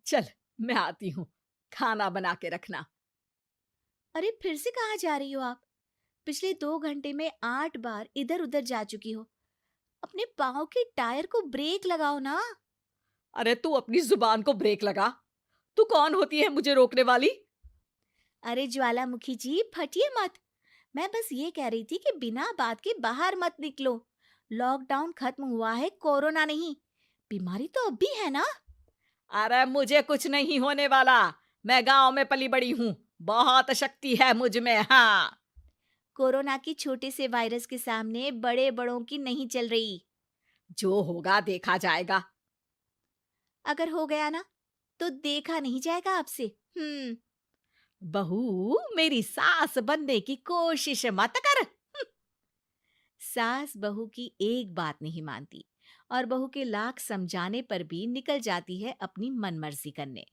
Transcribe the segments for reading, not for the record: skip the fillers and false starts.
चल, मैं आती हूँ, खाना बना के रखना। अरे फिर से कहाँ जा रही हो आप? पिछले 2 घंटे में 8 बार इधर उधर जा चुकी हो। अपने पाँव के टायर को ब्रेक लगाओ ना। अरे तू अपनी जुबान को ब्रेक लगा। तू कौन होती है मुझे रोकने वाली? अरे ज्वालामुखी जी, फटिए मत। मैं बस ये कह रही थी कि बिना बात के बाहर मत निकलो। लॉकडाउन खत्म हुआ है, कोरोना नहीं। बीमारी तो अब भी है ना। अरे मुझे कुछ नहीं होने वाला। मैं गांव में पली बड़ी हूँ। बहुत शक्ति है मुझ में। हाँ, कोरोना की छोटे से वायरस के सामने बड़े बड़ों की नहीं चल रही। जो होगा देखा जाएगा। अगर हो गया ना, तो देखा नहीं जाएगा आपसे। हम्म। बहू, मेरी सास बनने की कोशिश मत कर। सास बहू की एक बात नहीं मानती और बहू के लाख समझाने पर भी निकल जाती है अपनी मनमर्जी करने।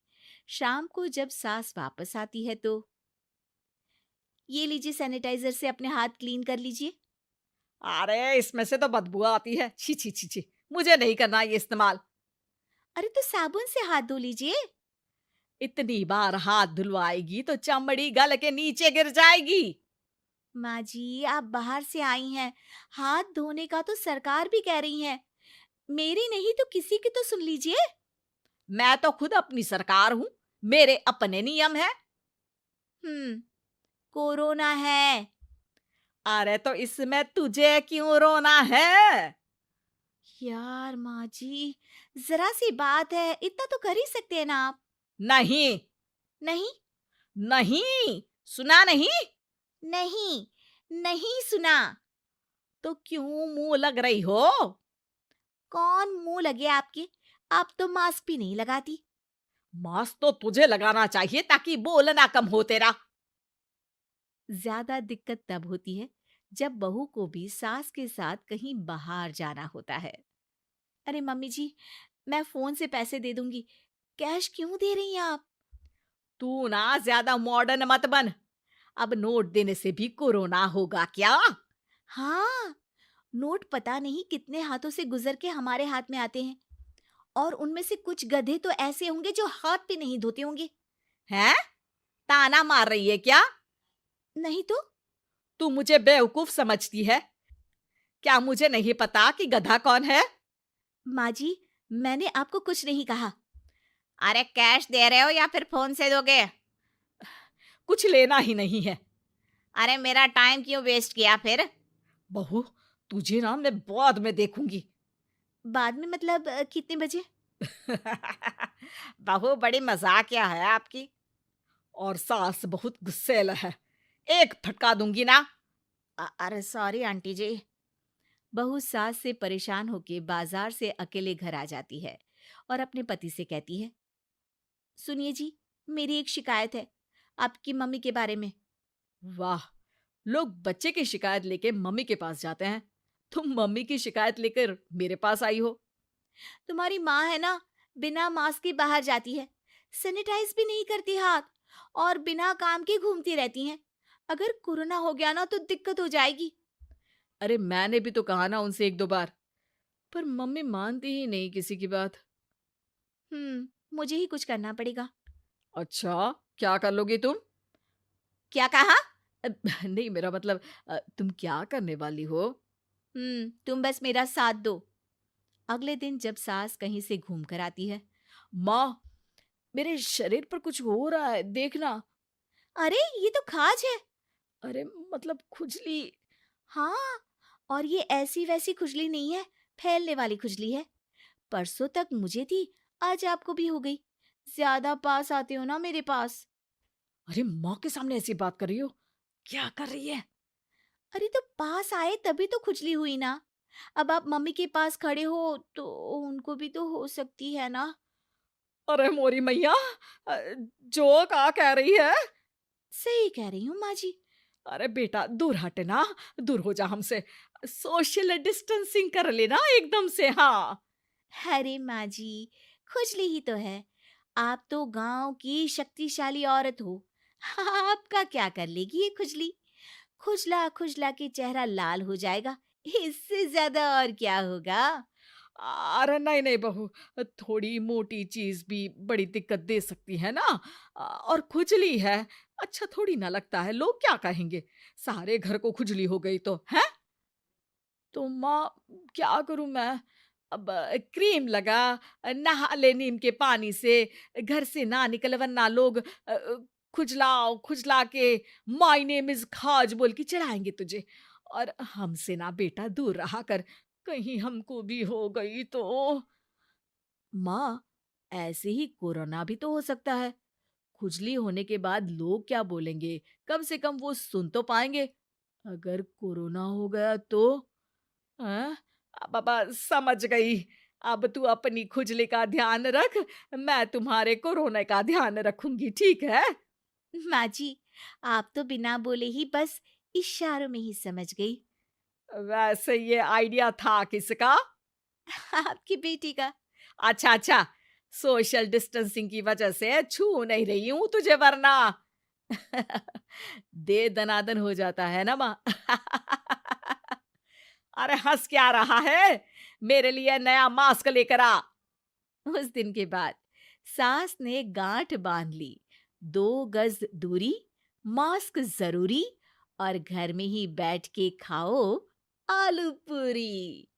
शाम को जब सास वापस आती है तो, ये लीजिए सैनिटाइजर से अपने हाथ क्लीन कर लीजिए। अरे इसमें से तो बदबू आती है। छी छी छी छी। मुझे नहीं करना ये इस्तेमाल। अरे तो साबुन से हाथ धो लीजिए। इतनी बार हाथ धुलवाएगी तो चमड़ी गल के नीचे गिर जाएगी। माँ जी, आप बाहर से आई हैं, हाथ धोने का तो सरकार भी कह रही है। मेरी नहीं तो किसी की तो सुन लीजिए। मैं तो खुद अपनी सरकार हूँ। मेरे अपने नियम है। कोरोना है। अरे तो इसमें तुझे क्यों रोना है? यार माँ जी, जरा सी बात है, इतना तो कर ही सकते हैं ना आप। नहीं, नहीं। नहीं, सुना नहीं? नहीं। नहीं सुना। तो क्यों मुंह लग रही हो? कौन मुंह लगे आपके? आप तो मास्क भी नहीं लगाती। मास्क तो तुझे लगाना चाहिए ताकि बोलना कम हो तेरा। ज्यादा दिक्कत तब होती है जब बहू को भी सास के साथ कहीं बाहर जाना होता है। अरे मम्मी जी, मैं फोन से पैसे दे दूंगी। कैश क्यों दे रही हैं आप? तू ना ज्यादा मॉडर्न मत बन। अब नोट देने से भी कोरोना होगा क्या? हाँ, नोट पता नहीं कितने हाथों से गुजर के हमारे हाथ में आते हैं, और उनमें से कुछ गधे तो ऐसे होंगे जो हाथ भी नहीं धोते होंगे। हैं? ताना मार रही है क्या? नहीं तो। तू मुझे बेवकूफ समझती है? क्या मुझे नहीं पता कि गधा कौन है? माँ जी, मैंने आपको कुछ नहीं कहा। अरे कैश दे रहे हो या फिर फोन से दोगे? कुछ लेना ही नहीं है। अरे मेरा टाइम क्यों वेस्ट किया फिर? बहू, तुझे ना मैं बाद में देखूंगी। बाद में मतलब कितने बजे? बहू बड़ी मजाकिया है आपकी। और सास बहुत गुस्सैल है। एक फटका दूंगी ना। अरे सॉरी आंटी जी। बहू सास से परेशान होके बाजार से अकेले घर आ जाती है और अपने पति से कहती है, सुनिए जी, मेरी एक शिकायत है आपकी मम्मी के बारे में। वाह, लोग बच्चे की शिकायत लेके मम्मी के पास जाते हैं। तुम मम्मी की शिकायत लेकर मेरे पास आई हो। तुम्हारी माँ है ना, बिना मास्क के बाहर जाती है, सैनिटाइज भी नहीं करती हाथ, और बिना काम के घूमती रहती हैं। अगर कोरोना हो गया ना तो दिक्कत हो जाएगी। अरे मैंने भी तो कहा ना उनसे एक दो बार, पर मम्मी मानती ही नहीं किसी की बात। मुझे ही कुछ करना पड़ेगा। अच्छा, क्या कर लोगी तुम? क्या कहा? अ, नहीं, मेरा मतलब तुम क्या करने वाली हो? तुम बस मेरा साथ दो। अगले दिन जब सास कहीं से घूम कर आती है, माँ, मेरे शरीर पर कुछ हो रहा है, देखना। अरे ये तो खाज है। अरे मतलब खुजली। हाँ, और ये ऐसी वैसी खुजली नहीं है, फैलने वाली खुजली है। परसों तक मुझे थी, आज आपको भी हो गई। ज्यादा पास आते हो ना मेरे पास। अरे माँ के सामने ऐसी बात कर रही हो? क्या कर रही है? अरे तो पास आए तभी तो खुजली हुई ना। अब आप मम्मी के पास खड़े हो तो उनको भी तो हो सकती है ना। अरे मोरी मैया, अ, जो का कह रही है? सही कह रही हूँ माँ जी। अरे बेटा, दूर हट ना। दूर हो जा हमसे। सोशल डिस्टेंसिंग कर लेना एकदम से। हाँ। अरे माँ जी, खुजली ही तो है। आप तो गांव की शक्तिशाली औरत हो। आपका क्या कर लेगी ये खुजली? खुजला खुजला के चेहरा लाल हो जाएगा, इससे ज्यादा और क्या होगा? अरे नहीं नहीं बहू, थोड़ी मोटी चीज भी बड़ी दिक्कत दे सकती है ना। और खुजली है, अच्छा थोड़ी ना लगता है, लोग क्या कहेंगे, सारे घर को खुजली हो गई तो है। तो माँ, क्या करूं मैं? अब क्रीम लगा, नहा ले नीम के पानी से, घर से ना निकल वरना लोग खुजलाओ खुजला के माय नेम इज खाज बोल के चढ़ाएंगे तुझे। और हमसे ना बेटा दूर रहा कर, कहीं हमको भी हो गई तो। माँ, ऐसे ही कोरोना भी तो हो सकता है। खुजली होने के बाद लोग क्या बोलेंगे? कम से कम वो सुन तो पाएंगे। अगर कोरोना हो गया तो? हाँ, बाबा समझ गई। अब तू अपनी खुजली का ध्यान रख, मैं तुम्हारे कोरोना का ध्यान रखूंगी, ठीक है। माँ जी, आप तो बिना बोले ही बस इशारों में ही समझ गई। वैसे ये आइडिया था किसका? आपकी बेटी का। अच्छा अच्छा, सोशल डिस्टेंसिंग की वजह से छू नहीं रही हूं तुझे वरना। दे दनादन हो जाता है ना माँ। अरे हंस क्या रहा है, मेरे लिए नया मास्क लेकर आ। उस दिन के बाद सास ने गांठ बांध ली। 2 गज दूरी, मास्क जरूरी, और घर में ही बैठ के खाओ आलू पूरी।